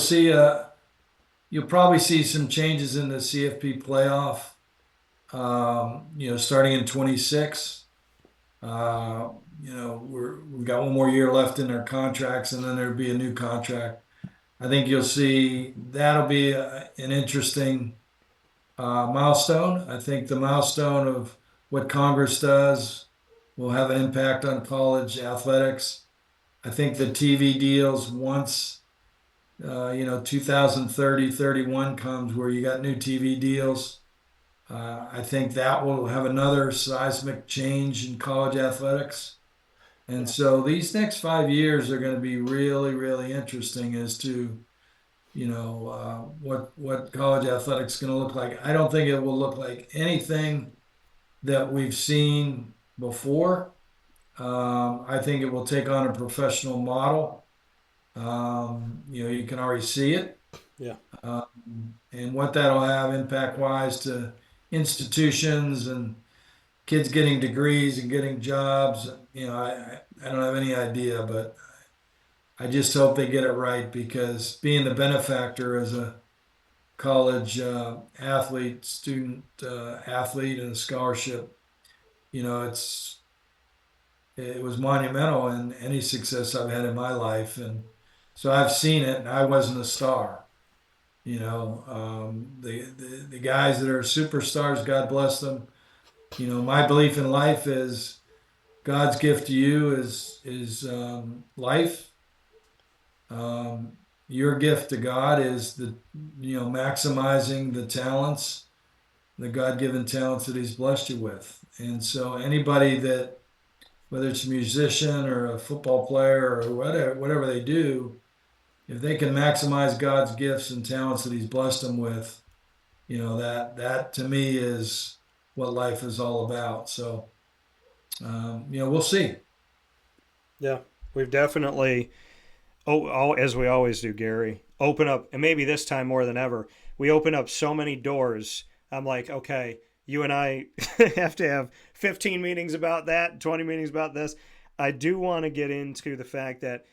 B: probably see some changes in the CFP playoff. You know, starting in 26. You know, we've got one more year left in our contracts, and then there'll be a new contract. I think you'll see that'll be an interesting milestone. I think the milestone of what Congress does will have an impact on college athletics. I think the TV deals, once you know, 2030, 31 comes where you got new TV deals, I think that will have another seismic change in college athletics. And
A: Yeah.
B: so these next 5 years are going to be really, really interesting as to, you know, what college athletics is going to look like. I don't think it will look like anything that we've seen before. I think it will take on a professional model. You can already see it.
A: Yeah.
B: And what that'll have impact wise to institutions and kids getting degrees and getting jobs. I don't have any idea, but I just hope they get it right because being the benefactor as a college athlete, student athlete, and a scholarship, it was monumental in any success I've had in my life, and so I've seen it. And I wasn't a star. The guys that are superstars, God bless them. My belief in life is God's gift to you is life. Um, your gift to God is maximizing the talents, the God-given talents that He's blessed you with. And so anybody that, whether it's a musician or a football player or whatever they do, if they can maximize God's gifts and talents that He's blessed them with, that to me is what life is all about. So, we'll see.
A: Yeah. We've definitely, as we always do, Gary, open up, and maybe this time more than ever, we open up so many doors. I'm like, okay, you and I have to have 15 meetings about that, 20 meetings about this. I do want to get into the fact that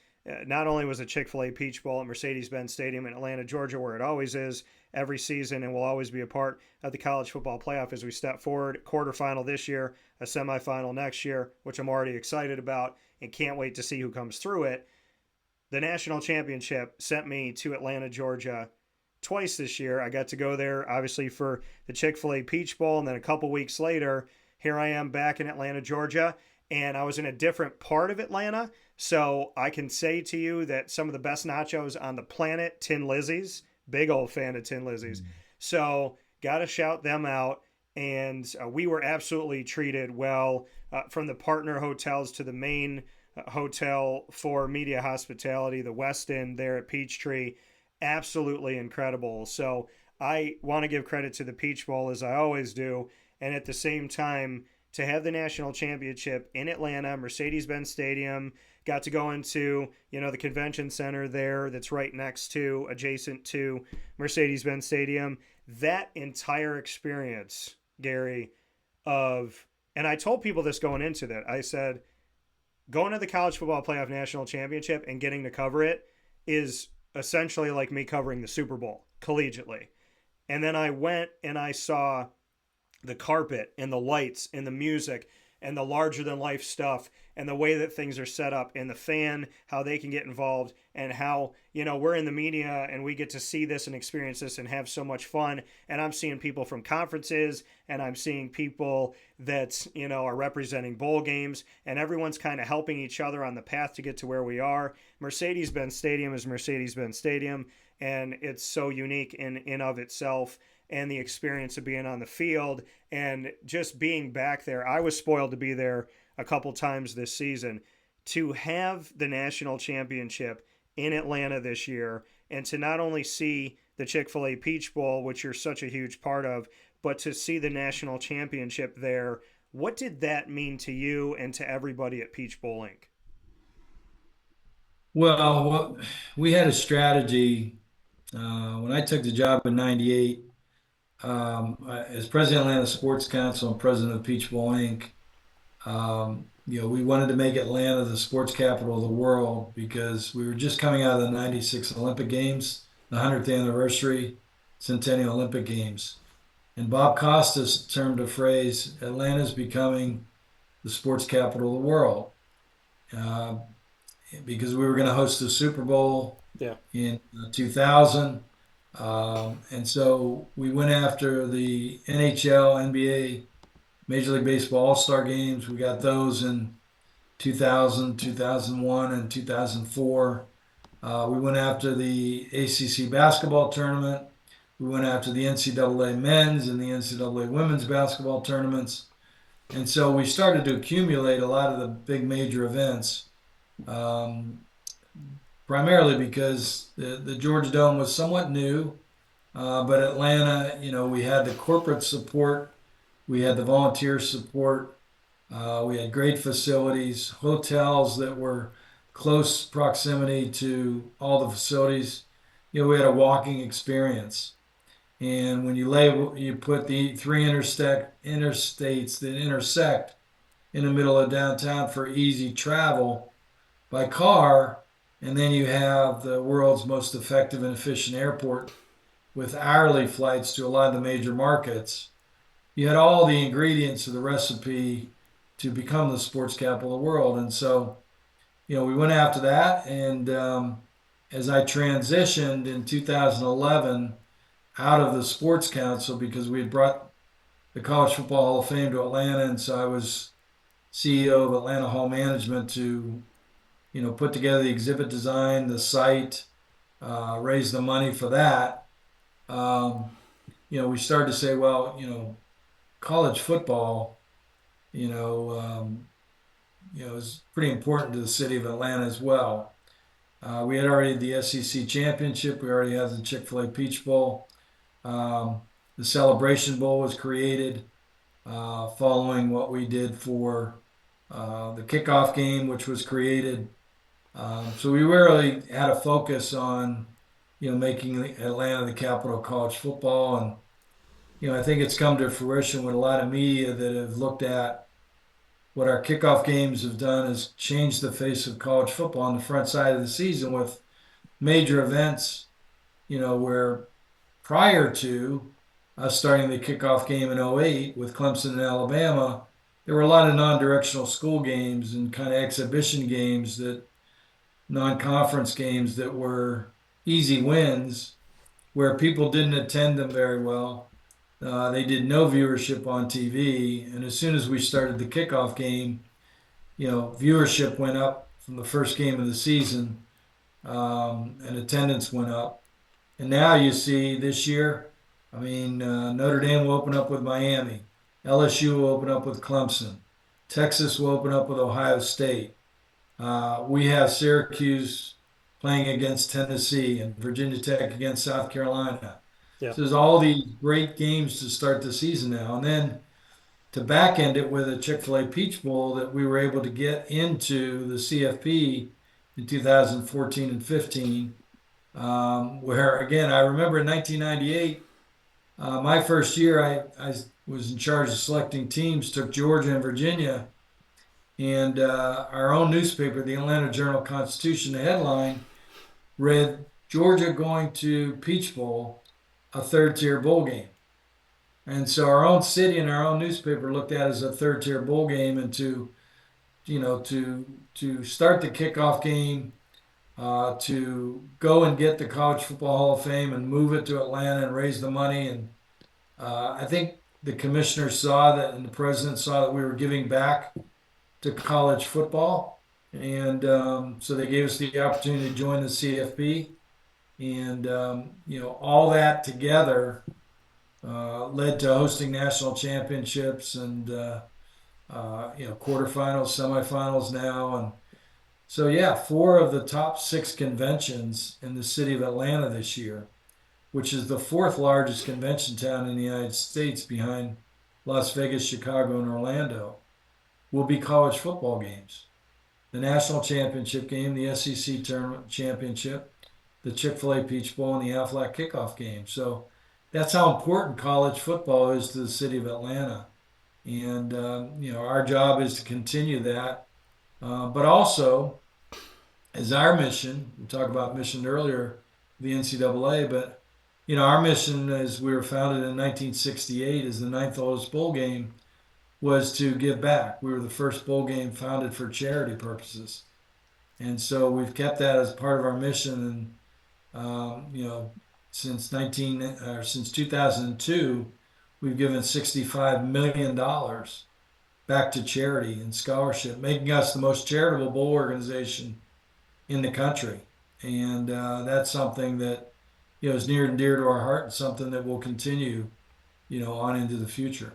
A: not only was a Chick-fil-A Peach Bowl at Mercedes-Benz Stadium in Atlanta, Georgia, where it always is every season and will always be a part of the college football playoff as we step forward, quarterfinal this year, a semifinal next year, which I'm already excited about and can't wait to see who comes through it. The national championship sent me to Atlanta, Georgia twice this year. I got to go there, obviously, for the Chick-fil-A Peach Bowl, and then a couple weeks later, here I am back in Atlanta, Georgia, and I was in a different part of Atlanta, so I can say to you that some of the best nachos on the planet, Tin Lizzy's, big old fan of Tin Lizzy's. So got to shout them out, and we were absolutely treated well from the partner hotels to the main hotel for media hospitality, the Westin there at Peachtree. Absolutely incredible. So I want to give credit to the Peach Bowl as I always do. And at the same time, to have the national championship in Atlanta, Mercedes-Benz Stadium, got to go into, the convention center there that's right next to, adjacent to Mercedes-Benz Stadium. That entire experience, Gary, and I told people this going into that. I said, going to the college football playoff national championship and getting to cover it is essentially like me covering the Super Bowl collegiately. And then I went and I saw the carpet and the lights and the music and the larger than life stuff and the way that things are set up and the fan, how they can get involved and how, we're in the media and we get to see this and experience this and have so much fun. And I'm seeing people from conferences and I'm seeing people that, are representing bowl games and everyone's kind of helping each other on the path to get to where we are. Mercedes-Benz Stadium is Mercedes-Benz Stadium and it's so unique in of itself. And the experience of being on the field and just being back there. I was spoiled to be there a couple times this season. To have the national championship in Atlanta this year and to not only see the Chick-fil-A Peach Bowl, which you're such a huge part of, but to see the national championship there, what did that mean to you and to everybody at Peach Bowl Inc.?
B: Well, we had a strategy when I took the job in '98. As president of Atlanta Sports Council and president of Peach Bowl Inc., we wanted to make Atlanta the sports capital of the world because we were just coming out of the '96 Olympic Games, the 100th anniversary Centennial Olympic Games. And Bob Costas termed a phrase, Atlanta's becoming the sports capital of the world. Because we were going to host the Super Bowl in 2000. And so we went after the NHL, NBA, Major League Baseball All-Star games. We got those in 2000, 2001, and 2004. We went after the ACC basketball tournament. We went after the NCAA men's and the NCAA women's basketball tournaments. And so we started to accumulate a lot of the big major events, primarily because the Georgia Dome was somewhat new. But Atlanta, we had the corporate support We had the volunteer support. We had great facilities, hotels that were close proximity to all the facilities. We had a walking experience. And when you put the three interstates that intersect in the middle of downtown for easy travel by car, and then you have the world's most effective and efficient airport with hourly flights to a lot of the major markets, you had all the ingredients of the recipe to become the sports capital of the world. And so, we went after that. And as I transitioned in 2011 out of the sports council, because we had brought the College Football Hall of Fame to Atlanta, and so I was CEO of Atlanta Hall Management to, put together the exhibit design, the site, raise the money for that. We started to say, well, college football, is pretty important to the city of Atlanta as well. We had already the SEC Championship. We already had the Chick-fil-A Peach Bowl. The Celebration Bowl was created following what we did for the kickoff game, which was created. So we really had a focus on, making Atlanta the capital of college football. And, I think it's come to fruition with a lot of media that have looked at what our kickoff games have done is changed the face of college football on the front side of the season with major events, where prior to us starting the kickoff game in '08 with Clemson and Alabama, there were a lot of non-directional school games and kind of exhibition games non-conference games that were easy wins where people didn't attend them very well. They did no viewership on TV. And as soon as we started the kickoff game, viewership went up from the first game of the season, and attendance went up. And now you see this year, Notre Dame will open up with Miami. LSU will open up with Clemson. Texas will open up with Ohio State. We have Syracuse playing against Tennessee and Virginia Tech against South Carolina.
A: Yeah.
B: So there's all these great games to start the season now. And then to back end it with a Chick-fil-A Peach Bowl that we were able to get into the CFP in 2014 and 15, where, again, I remember in 1998, my first year, I was in charge of selecting teams, took Georgia and Virginia, and our own newspaper, the Atlanta Journal-Constitution, the headline read, Georgia going to Peach Bowl, a third-tier bowl game. And so our own city and our own newspaper looked at it as a third-tier bowl game, and to start the kickoff game, to go and get the College Football Hall of Fame and move it to Atlanta and raise the money. And I think the commissioner saw that and the president saw that we were giving back to college football. And so they gave us the opportunity to join the CFP. And, all that together led to hosting national championships and, quarterfinals, semifinals now. And so, 4 of the top 6 conventions in the city of Atlanta this year, which is the 4th largest convention town in the United States behind Las Vegas, Chicago, and Orlando, will be college football games. The national championship game, the SEC tournament championship, the Chick-fil-A Peach Bowl, and the Aflac Kickoff Game. So that's how important college football is to the city of Atlanta. And, our job is to continue that. But also, as our mission, we talked about mission earlier, the NCAA, but, our mission as we were founded in 1968 as the 9th oldest bowl game was to give back. We were the first bowl game founded for charity purposes. And so we've kept that as part of our mission. And, since 2002, we've given $65 million back to charity and scholarship, making us the most charitable bowl organization in the country. And that's something that, is near and dear to our heart and something that will continue, on into the future.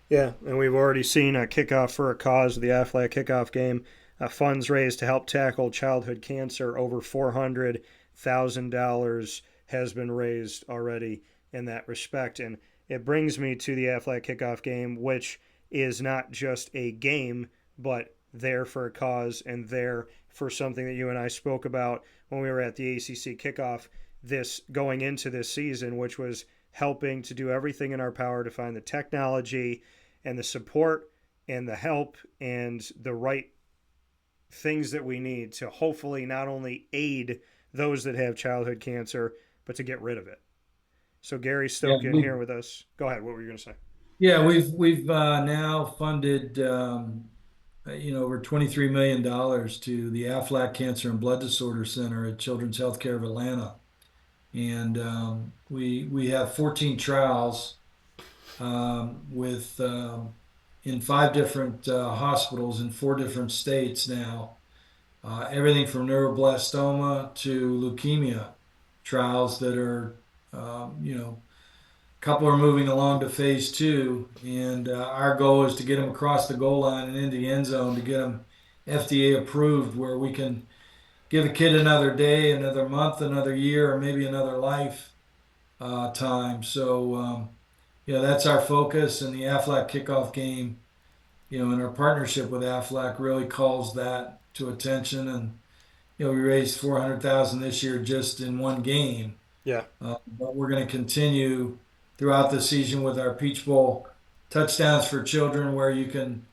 A: Yeah, and we've already seen a kickoff for a cause, the Aflac Kickoff Game. Funds raised to help tackle childhood cancer. Over $400,000 has been raised already in that respect. And it brings me to the Aflac Kickoff Game, which is not just a game, but there for a cause and there for something that you and I spoke about when we were at the ACC kickoff this going into this season, which was helping to do everything in our power to find the technology and the support and the help and the right things that we need to hopefully not only aid those that have childhood cancer, but to get rid of it. So Gary
B: Yeah,
A: Stokan here with us. Go ahead. What were you going to say?
B: yeah, we've now funded over $23 million to the Aflac Cancer and Blood Disorder Center at Children's Healthcare of Atlanta, and we have 14 trials with in 5 different hospitals in 4 different states now. Everything from neuroblastoma to leukemia trials that are, a couple are moving along to phase 2, and our goal is to get them across the goal line and into the end zone to get them FDA approved, where we can give a kid another day, another month, another year, or maybe another life time. So, that's our focus, and the Aflac Kickoff Game, in our partnership with Aflac, really calls that to attention. And we raised 400,000 this year just in one game.
A: Yeah.
B: But we're going to continue throughout the season with our Peach Bowl touchdowns for children, where you can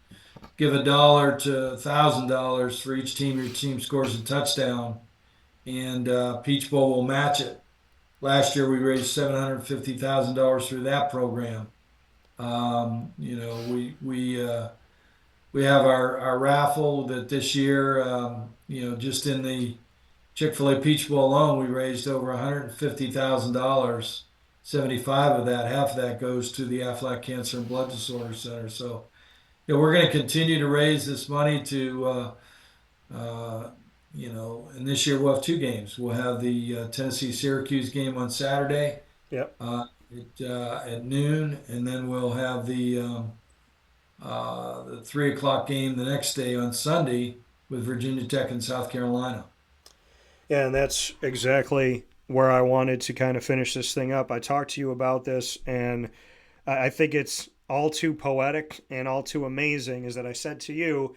B: give $1 to $1,000 for each team your team scores a touchdown, and Peach Bowl will match it. Last year we raised $750,000 through that program. We have our raffle that this year, just in the Chick-fil-A Peach Bowl alone, we raised over $150,000. 75 of that, half of that goes to the Aflac Cancer and Blood Disorder Center. So, we're going to continue to raise this money to, and this year we'll have 2 games. We'll have the Tennessee-Syracuse game on Saturday.
A: Yep.
B: At noon, and then we'll have the 3 o'clock game the next day on Sunday with Virginia Tech and South Carolina.
A: Yeah, and that's exactly where I wanted to kind of finish this thing up. I talked to you about this, and I think it's all too poetic and all too amazing, is that I said to you,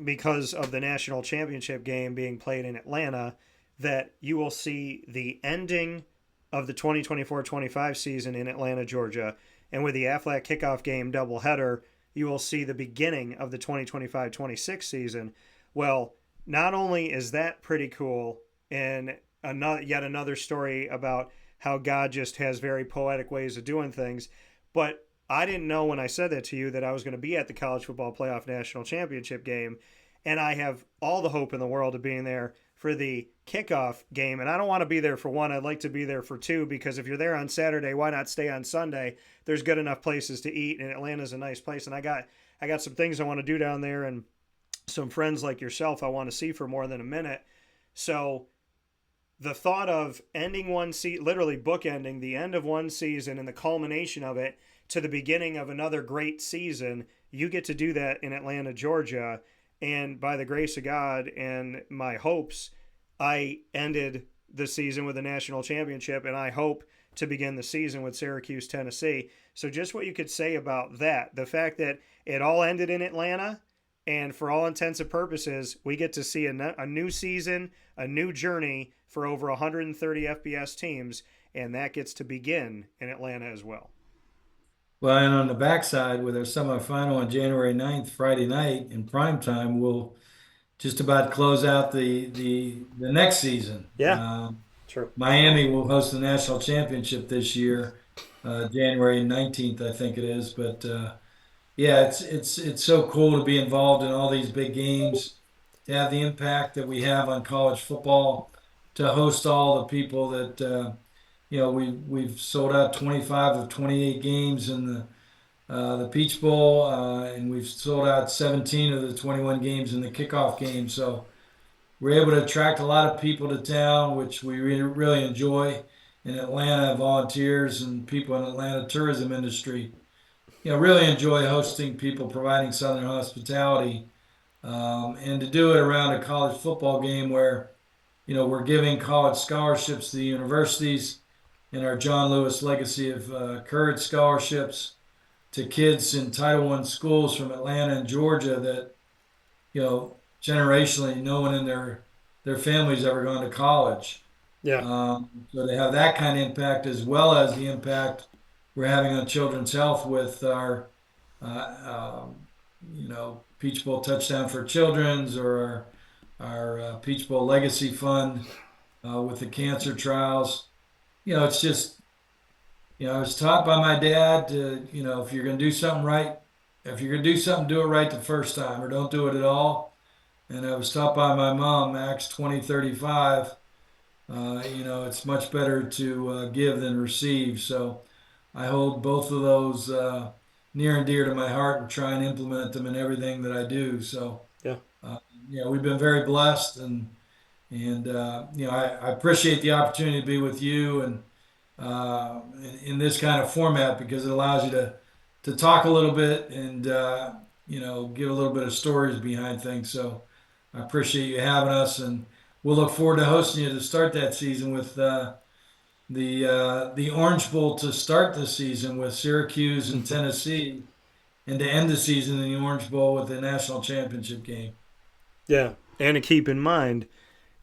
A: because of the national championship game being played in Atlanta, that you will see the ending of the 2024-25 season in Atlanta, Georgia, and with the Aflac Kickoff Game doubleheader, you will see the beginning of the 2025-26 season. Well, not only is that pretty cool, and yet another story about how God just has very poetic ways of doing things, but I didn't know when I said that to you that I was going to be at the College Football Playoff National Championship game, and I have all the hope in the world of being there for the kickoff game. And I don't want to be there for 1. I'd like to be there for 2, because if you're there on Saturday, why not stay on Sunday? There's good enough places to eat, and Atlanta's a nice place. And I got some things I want to do down there, and some friends like yourself I want to see for more than a minute. So the thought of ending one season, literally bookending the end of one season and the culmination of it to the beginning of another great season, you get to do that in Atlanta, Georgia. And by the grace of God and my hopes, I ended the season with a national championship, and I hope to begin the season with Syracuse, Tennessee. So just what you could say about that, the fact that it all ended in Atlanta, and for all intents and purposes, we get to see a new season, a new journey for over 130 FBS teams, and that gets to begin in Atlanta as well.
B: Well, and on the backside, with our semifinal on January 9th, Friday night in prime time, we'll just about close out the next season.
A: Yeah, true.
B: Miami will host the national championship this year, January 19th, I think it is. But yeah, it's so cool to be involved in all these big games, to have the impact that we have on college football, to host all the people that we've sold out 25 of 28 games in the Peach Bowl, and we've sold out 17 of the 21 games in the kickoff game. So we're able to attract a lot of people to town, which we really enjoy. In Atlanta, volunteers and people in Atlanta tourism industry, really enjoy hosting people, providing Southern hospitality, and to do it around a college football game where, we're giving college scholarships to the universities. and our John Lewis legacy of courage scholarships to kids in Title I schools from Atlanta and Georgia that, generationally, no one in their families ever gone to college.
A: Yeah.
B: So they have that kind of impact as well as the impact we're having on children's health with our, Peach Bowl Touchdown for Children's or our Peach Bowl Legacy Fund with the cancer trials. It's just, I was taught by my dad to, if you're going to do something right, if you're going to do something, do it right the first time or don't do it at all. And I was taught by my mom, Acts 20:35. It's much better to give than receive. So I hold both of those near and dear to my heart and try and implement them in everything that I do. So,
A: Yeah.
B: uh, we've been very blessed, and I appreciate the opportunity to be with you and in this kind of format because it allows you to talk a little bit and give a little bit of stories behind things. So I appreciate you having us, and we'll look forward to hosting you to start that season with the Orange Bowl to start the season with Syracuse and Tennessee, and to end the season in the Orange Bowl with the national championship game.
A: Yeah. And to keep in mind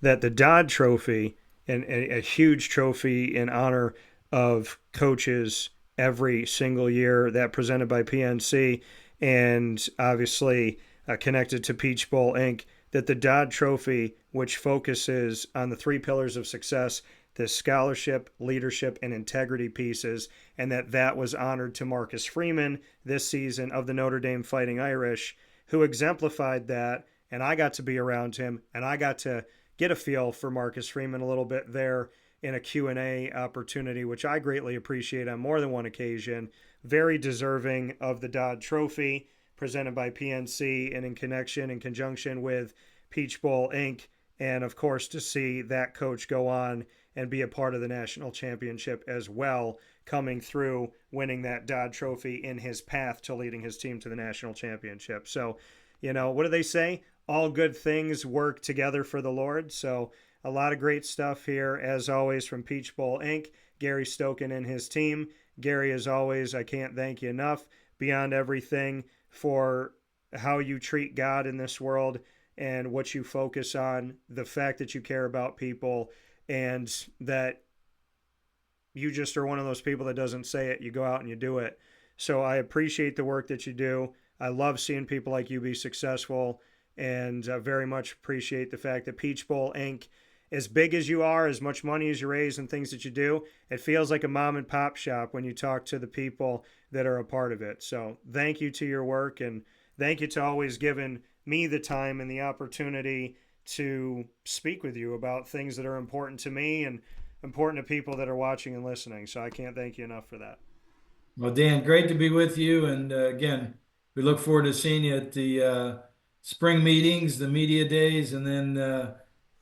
A: that the Dodd Trophy, and a huge trophy in honor of coaches every single year, that presented by PNC, and obviously connected to Peach Bowl Inc., that the Dodd Trophy, which focuses on the three pillars of success, the scholarship, leadership, and integrity pieces, and that was honored to Marcus Freeman this season of the Notre Dame Fighting Irish, who exemplified that. And I got to be around him, and I got to get a feel for Marcus Freeman a little bit there in a Q&A opportunity, which I greatly appreciate on more than one occasion. Very deserving of the Dodd Trophy presented by PNC and in conjunction with Peach Bowl Inc. And of course, to see that coach go on and be a part of the national championship as well, coming through, winning that Dodd Trophy in his path to leading his team to the national championship. So, what do they say? All good things work together for the Lord. So a lot of great stuff here, as always, from Peach Bowl Inc., Gary Stokan and his team. Gary, as always, I can't thank you enough, beyond everything, for how you treat God in this world and what you focus on, the fact that you care about people, and that you just are one of those people that doesn't say it. You go out and you do it. So I appreciate the work that you do. I love seeing people like you be successful, and very much appreciate the fact that Peach Bowl Inc., as big as you are, as much money as you raise and things that you do, it feels like a mom and pop shop when you talk to the people that are a part of it. So thank you to your work, and thank you to always giving me the time and the opportunity to speak with you about things that are important to me and important to people that are watching and listening. So I can't thank you enough for that.
B: Well, Dan, great to be with you. And again, we look forward to seeing you at the spring meetings, the media days, and then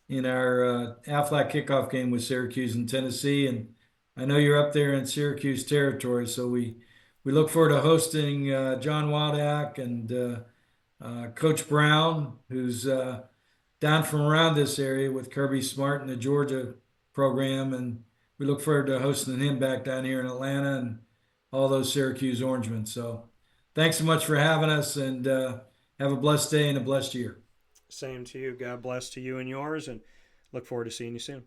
B: in our Aflac Kickoff Game with Syracuse and Tennessee. And I know you're up there in Syracuse territory, so we look forward to hosting John Wildack and Coach Brown, who's down from around this area with Kirby Smart and the Georgia program. And we look forward to hosting him back down here in Atlanta and all those Syracuse Orangemen. So thanks so much for having us, and have a blessed day and a blessed year.
A: Same to you. God bless to you and yours, and look forward to seeing you soon.